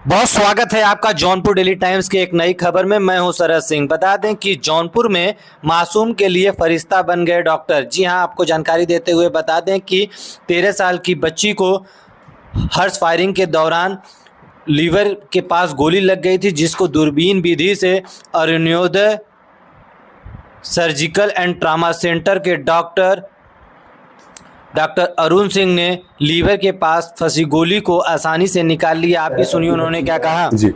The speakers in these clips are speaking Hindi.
बहुत स्वागत है आपका जौनपुर डेली टाइम्स के एक नई खबर में। मैं हूं शरद सिंह। बता दें कि जौनपुर में मासूम के लिए फरिश्ता बन गए डॉक्टर। जी हां, आपको जानकारी देते हुए बता दें कि 13 साल की बच्ची को हर्ष फायरिंग के दौरान लीवर के पास गोली लग गई थी, जिसको दूरबीन विधि से Arunoday surgical and trauma centre के डॉक्टर अरुण सिंह ने लीवर के पास फंसी गोली को आसानी से निकाल लिया। आप भी सुनिए उन्होंने क्या कहा। जी,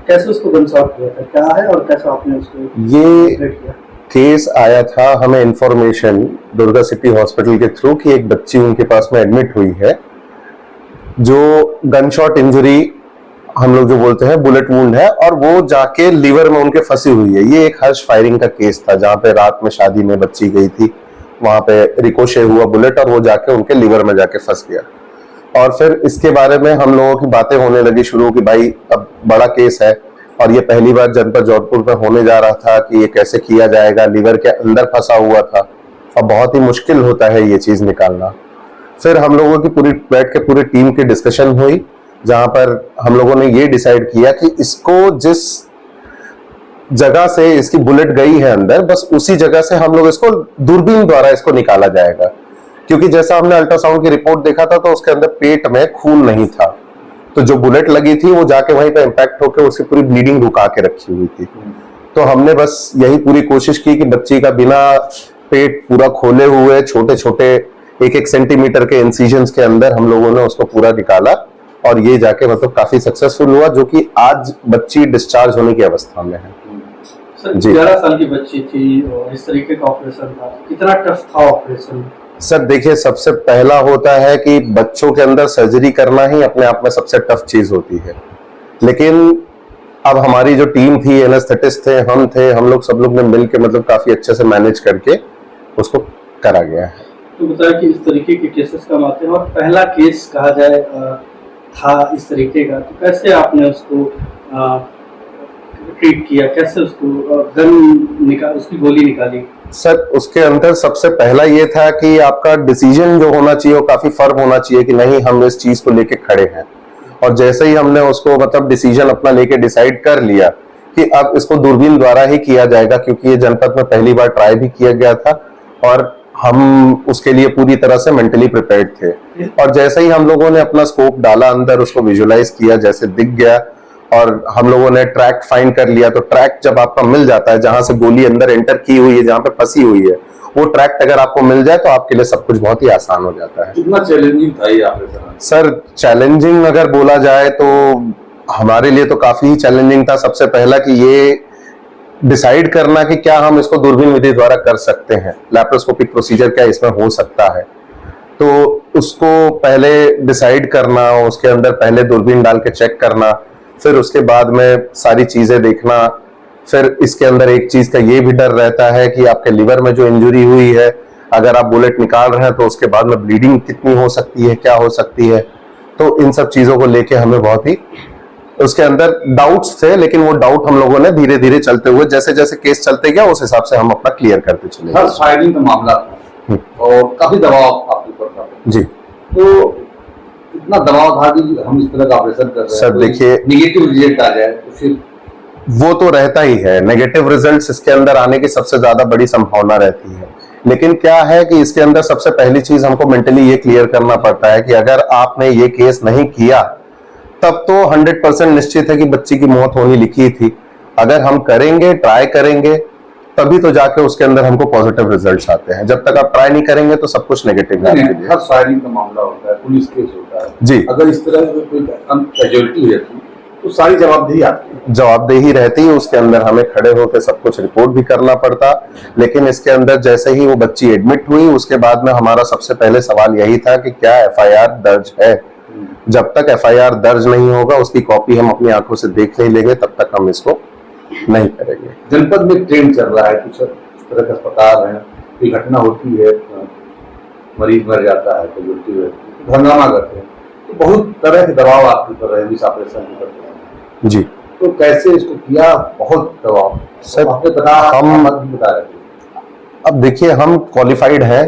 कैसे उसको गनशॉट किया था, क्या है और कैसे आपने उसको ये किया? केस आया था हमें इंफॉर्मेशन दुर्गा सिटी हॉस्पिटल के थ्रू कि एक बच्ची उनके पास में एडमिट हुई है जो गनशॉट इंजरी हम लोग जो बोलते हैं बुलेट वुंड है, और वो जाके लीवर में उनके फंसी हुई है। ये एक हर्ष फायरिंग का केस था जहां पे रात में शादी में बच्ची गई थी, वहां पे रिकोशे हुआ बुलेट और वो जाके उनके लीवर में जाके फंस गया। और फिर इसके बारे में हम लोगों की बातें होने लगी शुरू कि भाई अब बड़ा केस है और ये पहली बार जनपद जौनपुर में होने जा रहा था कि ये कैसे किया जाएगा, लीवर के अंदर फंसा हुआ था और बहुत ही मुश्किल होता है ये चीज निकालना। फिर हम लोगों की पूरी बैठ के पूरी टीम की डिस्कशन हुई जहां पर हम लोगों ने ये डिसाइड किया कि इसको जिस जगह से इसकी बुलेट गई है अंदर, बस उसी जगह से हम लोग इसको दूरबीन द्वारा इसको निकाला जाएगा। क्योंकि जैसा हमने अल्ट्रासाउंड की रिपोर्ट देखा था तो उसके अंदर पेट में खून नहीं था, तो जो बुलेट लगी थी वो जाके वहीं पे इंपैक्ट होकर उसकी पूरी ब्लीडिंग रुका के रखी हुई थी। तो हमने बस यही पूरी कोशिश की कि बच्ची का बिना पेट पूरा खोले हुए छोटे छोटे 1-1 सेंटीमीटर के इंसिजन्स के अंदर हम लोगों ने उसको पूरा निकाला और ये जाके मतलब काफी सक्सेसफुल हुआ, जो कि आज बच्ची डिस्चार्ज होने की अवस्था में है। सर 11 साल की बच्ची थी और इस तरीके का ऑपरेशन था, कितना टफ था ऑपरेशन? सर देखिए, सबसे पहला होता है कि बच्चों के अंदर सर्जरी करना ही अपने आप में सबसे टफ चीज होती है, लेकिन अब हमारी जो टीम थी, एनेस्थेटिस्ट थे, हम लोग सब लोग ने मिलकर मतलब काफी अच्छे से मैनेज करके उसको करा गया है। तो बताया कि इस तरीके के केसेस कम आते हैं और पहला केस कहा जाए था इस तरीके का, तो कैसे आपने उसको ट्रीट किया, कैसे उसको उसकी गोली निकाली? सर उसके अंदर सबसे पहला ये था कि आपका डिसीजन जो होना चाहिए वो काफी फर्म होना चाहिए कि नहीं हम इस चीज को लेके खड़े हैं। और जैसे ही हमने उसको मतलब डिसीजन अपना लेके डिसाइड कर लिया कि अब इसको दूरबीन द्वारा ही किया जाएगा, क्योंकि ये जनपद में पहली बार ट्राई भी किया गया था और हम उसके लिए पूरी तरह से मेंटली प्रिपेयर्ड थे। और जैसे ही हम लोगों ने अपना स्कोप डाला अंदर, उसको विजुलाइज किया, जैसे दिख गया और हम लोगों ने ट्रैक फाइंड कर लिया। तो ट्रैक जब आपका मिल जाता है जहां से गोली अंदर एंटर की हुई है, जहां पे फंसी हुई है, वो ट्रैक अगर आपको मिल जाए तो आपके लिए सब कुछ बहुत ही आसान हो जाता है। कितना चैलेंजिंग था ये आपके साथ? सर चैलेंजिंग अगर बोला जाए तो हमारे लिए तो काफी ही चैलेंजिंग था। सबसे पहला कि ये डिसाइड करना कि क्या हम इसको दूरबीन विधि द्वारा कर सकते हैं, लैप्रोस्कोपिक प्रोसीजर क्या इसमें हो सकता है, तो उसको पहले डिसाइड करना, उसके अंदर पहले दूरबीन डाल के चेक करना, फिर उसके बाद में सारी चीजें देखना। फिर इसके अंदर एक चीज का ये भी डर रहता है कि आपके लिवर में जो इंजरी हुई है, अगर आप बुलेट निकाल रहे हैं तो उसके बाद में ब्लीडिंग कितनी हो सकती है, क्या हो सकती है। तो इन सब चीजों को लेके हमें बहुत ही उसके अंदर डाउट्स थे, लेकिन वो डाउट हम लोगों ने धीरे धीरे चलते हुए जैसे जैसे केस चलते गया उस हिसाब से हम अपना क्लियर करते चले। हर फायरिंग का मामला था और काफी दबाव आपके ऊपर था जी। तो इतना दबाव था कि हम इस तरह का ऑपरेशन कर रहे हैं, सर देखिए, नेगेटिव रिजल्ट आ जाए तो फिर वो तो रहता ही है, नेगेटिव रिजल्ट्स इसके अंदर आने की सबसे ज्यादा बड़ी संभावना रहती है। लेकिन क्या है कि इसके अंदर सबसे पहली चीज हमको मेंटली ये क्लियर करना पड़ता है कि अगर आपने ये केस नहीं किया तब तो 100% निश्चित है कि बच्ची की मौत होनी लिखी थी। अगर हम करेंगे, ट्राई करेंगे, तभी तो जाके उसके अंदर हमको पॉजिटिव रिजल्ट्स आते हैं। जब तक आप ट्राई नहीं करेंगे तो सब कुछ नेगेटिव है। हर फायरिंग का मामला होता है, पुलिस केस होता है जी। अगर इस तरह की कोई कैजुअलिटी हो जाती तो सारी जवाबदेही आपकी जवाबदेही रहती है, उसके अंदर हमें खड़े होकर सब कुछ रिपोर्ट भी करना पड़ता। लेकिन इसके अंदर जैसे ही वो बच्ची एडमिट हुई उसके बाद में हमारा सबसे पहले सवाल यही था कि क्या FIR दर्ज है। जब तक FIR दर्ज नहीं होगा, उसकी कॉपी हम अपनी आंखों से देख नहीं लेंगे, तब तक हम इसको नहीं करेंगे। जनपद में ट्रेंड चल रहा है, कुछ इस तरह का अस्पताल है, कोई घटना होती है, मरीज मर जाता है, कैजुअलिटी होती है, हंगामा करते हैं, तो बहुत तरह के दबाव आपके ऊपर रहे इस ऑपरेशन करते हैं जी। तो कैसे इसको किया? बहुत दबाव सर आपने हम बता रहे थे। अब देखिए, हम क्वालिफाइड हैं,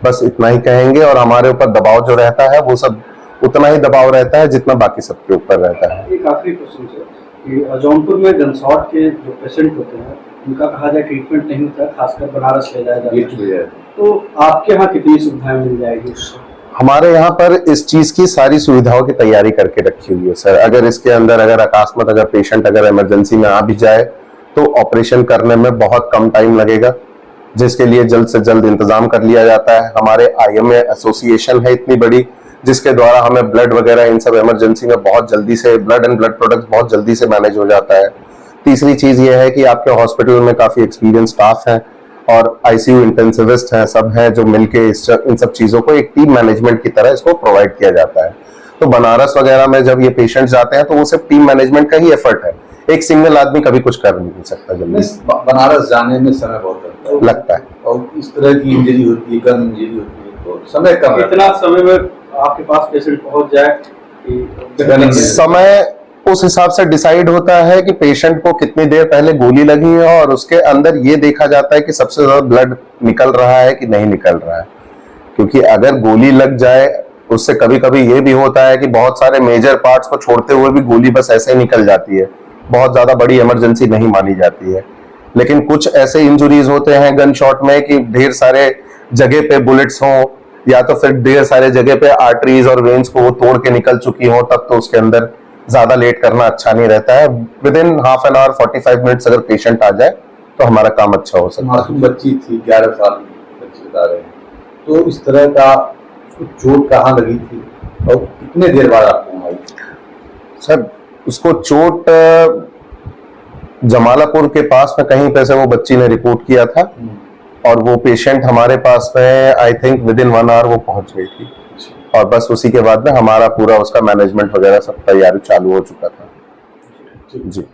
बस इतना ही कहेंगे। और हमारे ऊपर दबाव जो रहता है वो सब उतना ही दबाव रहता है जितना बाकी सबके ऊपर रहता है। एक आखिरी क्वेश्चन सर कि जौनपुर में गनशॉट के जो पेशेंट होते हैं उनका कहा जाए ट्रीटमेंट नहीं होता है, खासकर बनारस ले जाया जाता है, तो आपके यहाँ कितनी सुविधाएं मिल जाएगी उससे? हमारे यहाँ पर इस चीज की सारी सुविधाओं की तैयारी करके रखी हुई है सर। अगर इसके अंदर अकस्मात अगर पेशेंट अगर इमरजेंसी में आ भी जाए तो ऑपरेशन करने में बहुत कम टाइम लगेगा, जिसके लिए जल्द से जल्द इंतजाम कर लिया जाता है। हमारे IMA एसोसिएशन है इतनी बड़ी, जिसके द्वारा हमें ब्लड वगैरह इन सब इमरजेंसी में बहुत जल्दी से ब्लड एंड ब्लड प्रोडक्ट्स बहुत जल्दी से मैनेज हो जाता है। तीसरी चीज ये है कि आपके हॉस्पिटल में काफी एक्सपीरियंस स्टाफ है और ICU इंटेंसिविस्ट हैं, सब हैं जो मिलके इन सब चीजों को एक टीम मैनेजमेंट की तरह इसको प्रोवाइड किया जाता है। तो बनारस वगैरह में जब ये पेशेंट जाते हैं तो वो सिर्फ टीम मैनेजमेंट का ही एफर्ट है, एक सिंगल आदमी कभी कुछ कर नहीं सकता। जल्दी बनारस जाने में समय बहुत लगता है और इस तरह की इंजरी होती है, गन इंजरी होती है, तो समय कम है। इतना समय में आपके पास पेशेंट पहुंच जाए कि समय उस हिसाब से डिसाइड होता है कि पेशेंट को कितनी देर पहले गोली लगी है और उसके अंदर ये देखा जाता है कि सबसे ज्यादा ब्लड निकल रहा है कि नहीं निकल रहा है। क्योंकि अगर गोली लग जाए उससे कभी कभी ये भी होता है कि बहुत सारे मेजर पार्ट्स को छोड़ते हुए भी गोली बस ऐसे ही निकल जाती है, बहुत ज्यादा बड़ी इमरजेंसी नहीं मानी जाती है। लेकिन कुछ ऐसे इंजुरीज होते हैं गन शॉट में कि ढेर सारे जगह पे बुलेट्स हों या तो फिर ढेर सारे जगह पे आर्टरीज और वेन्स को वो तोड़ के निकल चुकी हो, तब तो उसके अंदर ज्यादा लेट करना अच्छा नहीं रहता है। With in half an hour 45 minutes अगर पेशेंट आ जाए तो हमारा काम अच्छा हो सकता है। मासूम बच्ची थी, 11 साल की बच्ची बता रहे हैं, तो इस तरह का चोट कहाँ लगी थी और कितने देर बाद आपको आई? सर उसको चोट जमालापुर के पास में कहीं पे से वो बच्ची ने रिपोर्ट किया था और वो पेशेंट हमारे पास में I think within 1 hour वो पहुंच गई थी और बस उसी के बाद में हमारा पूरा उसका मैनेजमेंट वगैरह सब तैयारी चालू हो चुका था। जी।